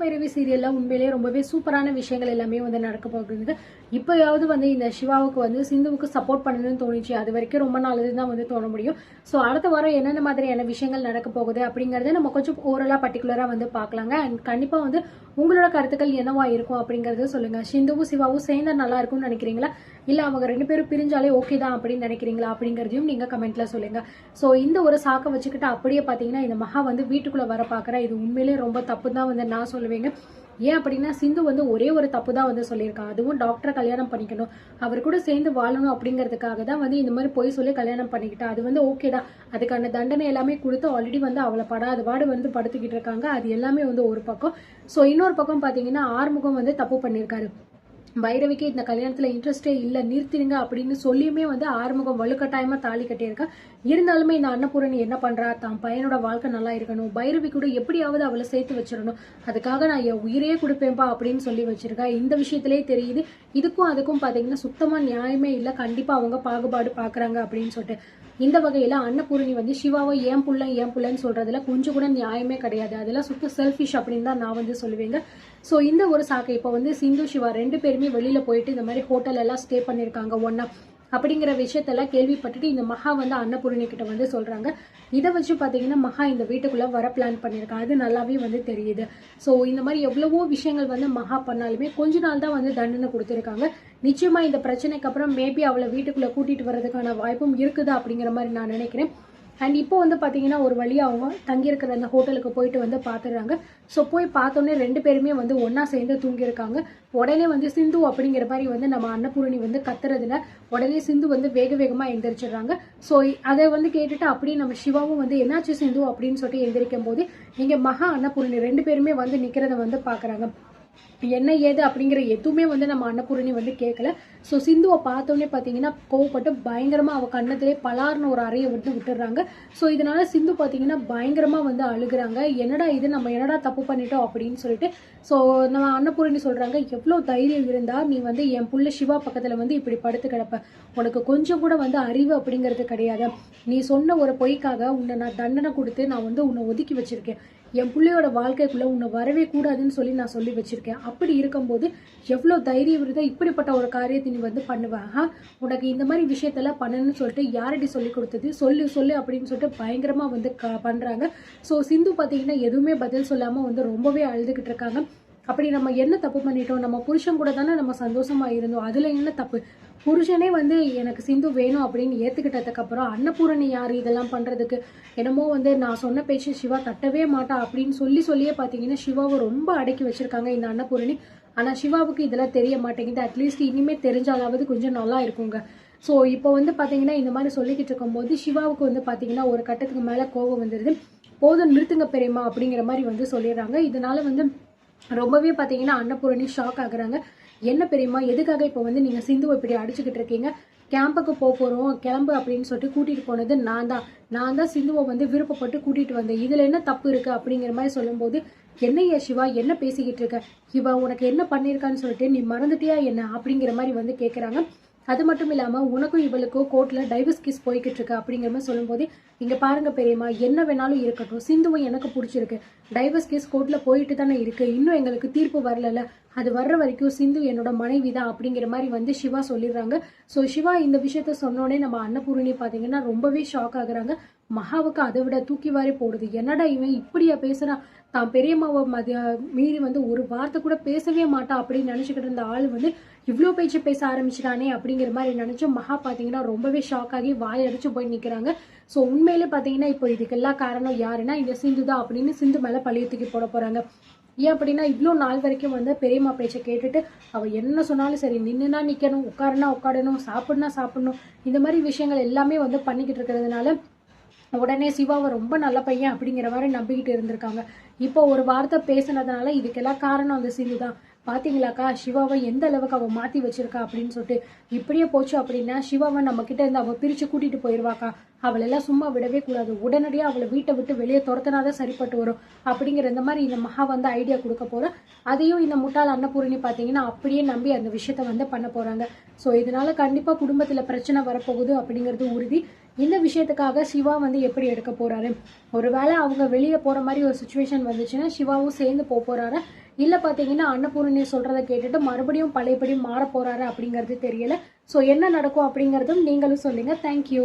பைரவி சீரியல்ல உண்மையிலேயே ரொம்பவே சூப்பரான விஷயங்கள் எல்லாமே வந்து நடக்க போகுது. இப்பயாவது வந்து இந்த சிவாவுக்கு வந்து சிந்துவுக்கு சப்போர்ட் பண்ணணும்னு தோணுச்சு. அது வரைக்கும் ரொம்ப நல்லதுன்னு தான் வந்து தோண முடியும். ஸோ அடுத்த வாரம் என்னென்ன மாதிரியான விஷயங்கள் நடக்க போகுது அப்படிங்கறத நம்ம கொஞ்சம் ஓரலா பர்டிகுலரா வந்து பார்க்கலாங்க. அண்ட் கண்டிப்பா வந்து உங்களோட கருத்துக்கள் என்னவா இருக்கும் அப்படிங்கறத சொல்லுங்க. சிந்துவும் சிவாவும் சேர்ந்தா நல்லா இருக்கும்னு நினைக்கிறீங்களா, இல்ல அவங்க ரெண்டு பேரும் பிரிஞ்சாலே ஓகே தான் அப்படின்னு நினைக்கிறீங்களா அப்படிங்கறதையும் நீங்க கமெண்ட்ல சொல்லுங்க. ஸோ இந்த ஒரு சாக்கை வச்சுக்கிட்டு அப்படியே பாத்தீங்கன்னா இந்த மகா வந்து வீட்டுக்குள்ள வர பாக்குற இது உண்மையிலேயே ரொம்ப தப்பு தான் வந்து நான் சொல்லுவேங்க. ஏன் அப்படின்னா சிந்து வந்து ஒரே ஒரு தப்பு தான் வந்து சொல்லியிருக்கான். அதுவும் டாக்டரை கல்யாணம் பண்ணிக்கணும், அவர் கூட சேர்ந்து வாழணும் அப்படிங்கிறதுக்காக தான் வந்து இந்த மாதிரி பொய் சொல்லி கல்யாணம் பண்ணிக்கிட்டா. அது வந்து ஓகே தான், அதுக்கான தண்டனை எல்லாமே கொடுத்து ஆல்ரெடி வந்து அவளை படாத பாடு வந்து படுத்துக்கிட்டு இருக்காங்க. அது எல்லாமே வந்து ஒரு பக்கம். ஸோ இன்னொரு பக்கம் பார்த்தீங்கன்னா ஆறுமுகம் வந்து தப்பு பண்ணியிருக்காரு. பைரவிக்கு இந்த கல்யாணத்துல இன்ட்ரெஸ்டே இல்ல, நிறுத்திடுங்க அப்படின்னு சொல்லியுமே வந்து ஆறுமுகம் வலுக்கட்டாயமா தாலி கட்டியிருக்கா. இருந்தாலுமே இந்த அன்னபூரணி என்ன பண்றா, தான் பையனோட வாழ்க்கை நல்லா இருக்கணும், பைரவி கூட எப்படியாவது அவளை சேர்த்து வச்சிடணும், அதுக்காக நான் என் உயிரையே கொடுப்பேன்பா அப்படின்னு சொல்லி வச்சிருக்கா. இந்த விஷயத்திலே தெரியுது இதுக்கும் அதுக்கும் பாத்தீங்கன்னா சுத்தமா நியாயமே இல்லை. கண்டிப்பா அவங்க பாகுபாடு பாக்குறாங்க அப்படின்னு சொல்லிட்டு இந்த வகையில அன்னபூரணி வந்து சிவாவை ஏன் புள்ளன்னு சொல்றதுல கொஞ்சம் கூட நியாயமே கிடையாது. அதெல்லாம் சுத்த செல்ஃபிஷ் அப்படின்னு தான் நான் வந்து சொல்லுவேங்க. ஸோ இந்த ஒரு சாக்கை இப்போ வந்து சிந்து சிவா ரெண்டு பேருமே வெளியில போயிட்டு இந்த மாதிரி ஹோட்டல் எல்லாம் ஸ்டே பண்ணியிருக்காங்க ஒன்னா அப்படிங்கிற விஷயத்தெல்லாம் கேள்விப்பட்டுட்டு இந்த மகா வந்து அன்னபூரணி கிட்ட வந்து சொல்றாங்க. இதை வச்சு பாத்தீங்கன்னா மகா இந்த வீட்டுக்குள்ள வர பிளான் பண்ணிருக்கா. அது நல்லாவே வந்து தெரியுது. ஸோ இந்த மாதிரி எவ்வளவோ விஷயங்கள் வந்து மகா பண்ணாலுமே கொஞ்ச நாள் தான் வந்து தண்டனை கொடுத்துருக்காங்க. நிச்சயமா இந்த பிரச்சனைக்கு அப்புறம் மேபி அவளை வீட்டுக்குள்ள கூட்டிட்டு வர்றதுக்கான வாய்ப்பும் இருக்குதா அப்படிங்கிற மாதிரி நான் நினைக்கிறேன். அண்ட் இப்போ வந்து பார்த்தீங்கன்னா ஒரு வழியாக அவங்க தங்கியிருக்கிற அந்த ஹோட்டலுக்கு போயிட்டு வந்து பார்த்துடுறாங்க. ஸோ போய் பார்த்தோன்னே ரெண்டு பேருமே வந்து ஒன்றா சேர்ந்து தூங்கியிருக்காங்க. உடனே வந்து சிந்து அப்படிங்கிற மாதிரி வந்து நம்ம அன்னபூரணி வந்து கத்துறதுல உடனே சிந்து வந்து வேகமாக எந்திரிச்சிடுறாங்க. ஸோ அதை வந்து கேட்டுட்டு அப்படியே நம்ம சிவாவும் வந்து என்னாச்சு சிந்து அப்படின்னு சொல்லிட்டு எந்திரிக்கும் போது இங்கே மகா அன்னபூரணி ரெண்டு பேருமே வந்து நிற்கிறத வந்து பார்க்குறாங்க. என்ன ஏது அப்படிங்கிற எதுவுமே வந்து நம்ம அன்னபூரணி வந்து கேட்கல. ஸோ சிந்துவை பார்த்தோன்னே பார்த்தீங்கன்னா கோவப்பட்டு பயங்கரமா அவ கண்ணத்திலே பலார்னு ஒரு அறையை வந்து விட்டுடுறாங்க. ஸோ இதனால சிந்து பார்த்தீங்கன்னா பயங்கரமா வந்து அழுகுறாங்க. என்னடா இது, நம்ம என்னடா தப்பு பண்ணிட்டோம் அப்படின்னு சொல்லிட்டு. ஸோ நம்ம அன்னபூரணி சொல்றாங்க, எவ்வளோ தைரியம் இருந்தா நீ வந்து என் புள்ள சிவா பக்கத்துல வந்து இப்படி படுத்து கிடப்ப, உனக்கு கொஞ்சம் கூட வந்து அறிவு அப்படிங்கிறது கிடையாது. நீ சொன்ன ஒரு பொய்க்காக உன்னை நான் தண்டனை கொடுத்து நான் வந்து உன்னை ஒதுக்கி வச்சிருக்கேன். என் பிள்ளையோட வாழ்க்கைக்குள்ள உன்னை வரவே கூடாதுன்னு சொல்லி நான் சொல்லி வச்சிருக்கேன். அப்படி இருக்கும்போது எவ்வளோ தைரியம் இருந்தா இப்படிப்பட்ட ஒரு காரியத்தை நீ வந்து பண்ணுவாங்க, உனக்கு இந்த மாதிரி விஷயத்தெல்லாம் பண்ணணும்னு சொல்லிட்டு யாரடி சொல்லி கொடுத்தது, சொல்லு அப்படின்னு சொல்லிட்டு பயங்கரமா வந்து பண்றாங்க. ஸோ சிந்து பார்த்தீங்கன்னா எதுவுமே பதில் சொல்லாம வந்து ரொம்பவே அழுதுகிட்டு இருக்காங்க. அப்படி நம்ம என்ன தப்பு பண்ணிட்டோம், நம்ம புருஷன் கூட தானே நம்ம சந்தோஷமா இருந்தோம், அதுல என்ன தப்பு, புருஷனே வந்து எனக்கு சிந்து வேணும் அப்படின்னு ஏத்துக்கிட்டதுக்கு அப்புறம் அன்னபூரணி யாரு இதெல்லாம் பண்றதுக்கு, என்னமோ வந்து நான் சொன்ன பேச்சு சிவா தட்டவே மாட்டா அப்படின்னு சொல்லியே பாத்தீங்கன்னா சிவாவை ரொம்ப அடக்கி வச்சிருக்காங்க இந்த அன்னபூரணி. ஆனா சிவாவுக்கு இதெல்லாம் தெரிய மாட்டேங்குது. அட்லீஸ்ட் இனிமே தெரிஞ்சாலாவது கொஞ்சம் நல்லா இருக்குங்க. ஸோ இப்போ வந்து பாத்தீங்கன்னா இந்த மாதிரி சொல்லிக்கிட்டு இருக்கும்போது சிவாவுக்கு வந்து பாத்தீங்கன்னா ஒரு கட்டத்துக்கு மேல கோபம் வந்துடுது. போதும் நிறுத்துங்க பெரியம்மா அப்படிங்கிற மாதிரி வந்து சொல்லிடுறாங்க. இதனால வந்து ரொம்பவே பாத்தீங்கன்னா அன்னபூரணி ஷாக் ஆகுறாங்க. என்ன பெரியம்மா, எதுக்காக இப்போ வந்து நீங்க சிந்துவை இப்படி அடிச்சுக்கிட்டு இருக்கீங்க, கேம்புக்கு போறோம் கிளம்பு அப்படின்னு சொல்லிட்டு கூட்டிட்டு போனது நான் தான் சிந்துவை வந்து விருப்பப்பட்டு கூட்டிட்டு வந்தேன், இதுல என்ன தப்பு இருக்கு அப்படிங்கிற மாதிரி சொல்லும்போது, என்னையா சிவா என்ன பேசிக்கிட்டு இருக்க, இவ உனக்கு என்ன பண்ணிருக்கான்னு சொல்லிட்டு நீ மறந்துட்டியா என்ன அப்படிங்கிற மாதிரி வந்து கேக்குறாங்க. அது மட்டும் இல்லாம உனக்கும் இவளுக்கும் கோர்ட்ல டைவர்ஸ் கேஸ் போய்கிட்டு இருக்கு அப்படிங்கிற மாதிரி சொல்லும்போது, இங்க பாருங்க பெரியம்மா, என்ன வேணாலும் இருக்கட்டும், சிந்துவை எனக்கு பிடிச்சிருக்கு, டைவர்ஸ் கேஸ் கோர்ட்ல போயிட்டு தானே இருக்கு, இன்னும் எங்களுக்கு தீர்ப்பு வரல, அது வர்ற வரைக்கும் சிந்து என்னோட மனைவி தான் அப்படிங்கிற மாதிரி வந்து சிவா சொல்லிடுறாங்க. ஸோ சிவா இந்த விஷயத்த சொன்னோடனே நம்ம அன்னபூரணி பாத்தீங்கன்னா ரொம்பவே ஷாக் ஆகுறாங்க. மகாவுக்கு அதை விட தூக்கி வாரி போடுது. என்னடா இவன் இப்படியா பேசுறான், தான் பெரியம்மாவை மீறி வந்து ஒரு வார்த்தை கூட பேசவே மாட்டா அப்படின்னு நினைச்சுக்கிட்டு இருந்த ஆள் வந்து இவ்வளோ பேச்சு பேச ஆரம்பிச்சிட்டானே அப்படிங்கிற மாதிரி நினைச்சு மகா பாத்தீங்கன்னா ரொம்பவே ஷாக் ஆகி வாயடிச்சு போய் நிக்கிறாங்க. ஸோ உண்மையிலே பாத்தீங்கன்னா இப்போ இதுக்கெல்லாம் காரணம் யாருன்னா இந்த சிந்து தான் அப்படின்னு சிந்து மேல பழிய தூக்கி போட போறாங்க. ஏன் அப்படின்னா இவ்வளோ நாள் வரைக்கும் வந்து பெரியம்மா பேச்சை கேட்டுட்டு அவள் என்ன சொன்னாலும் சரி, நின்றுனா நிற்கணும், உட்காருனா உட்காடணும், சாப்பிட்னா சாப்பிடணும், இந்த மாதிரி விஷயங்கள் எல்லாமே வந்து பண்ணிக்கிட்டு இருக்கிறதுனால உடனே சிவாவை ரொம்ப நல்ல பையன் அப்படிங்கிற மாதிரி நம்பிக்கிட்டு இருந்திருக்காங்க. இப்போ ஒரு வார்த்தை பேசினதுனால இதுக்கெல்லாம் காரணம் அந்த சிந்து தான். பாத்தீங்களாக்கா சிவாவை எந்த அளவுக்கு அவ மாத்தி வச்சிருக்கா அப்படின்னு சொல்லிட்டு. இப்படியே போச்சு அப்படின்னா சிவாவை நம்ம கிட்ட இருந்து அவ பிரிச்சு கூட்டிட்டு போயிருவாக்கா. அவளெல்லாம் சும்மா விடவே கூடாது, உடனடியா அவளை வீட்டை விட்டு வெளியே துரத்தினாதான் சரிப்பட்டு வரும் அப்படிங்கிற இந்த மாதிரி இந்த மகா வந்து ஐடியா கொடுக்க போறோம். அதையும் இந்த முட்டாள் அன்னபூரணி பாத்தீங்கன்னா அப்படியே நம்பி அந்த விஷயத்த வந்து பண்ண போறாங்க. ஸோ இதனால கண்டிப்பா குடும்பத்துல பிரச்சனை வரப்போகுது அப்படிங்கிறது உறுதி. இந்த விஷயத்துக்காக சிவா வந்து எப்படி எடுக்க போறாரு, ஒருவேளை அவங்க வெளியே போற மாதிரி ஒரு சுச்சுவேஷன் வந்துச்சுன்னா சிவாவும் சேர்ந்து போறாரு, இல்லை பார்த்தீங்கன்னா அன்னபூரணி சொல்கிறத கேட்டுட்டு மறுபடியும் பழையபடி மாற போகிறாரு அப்படிங்கிறது தெரியல. ஸோ என்ன நடக்கும் அப்படிங்கிறதும் நீங்களும் சொல்லுங்கள். தேங்க்யூ.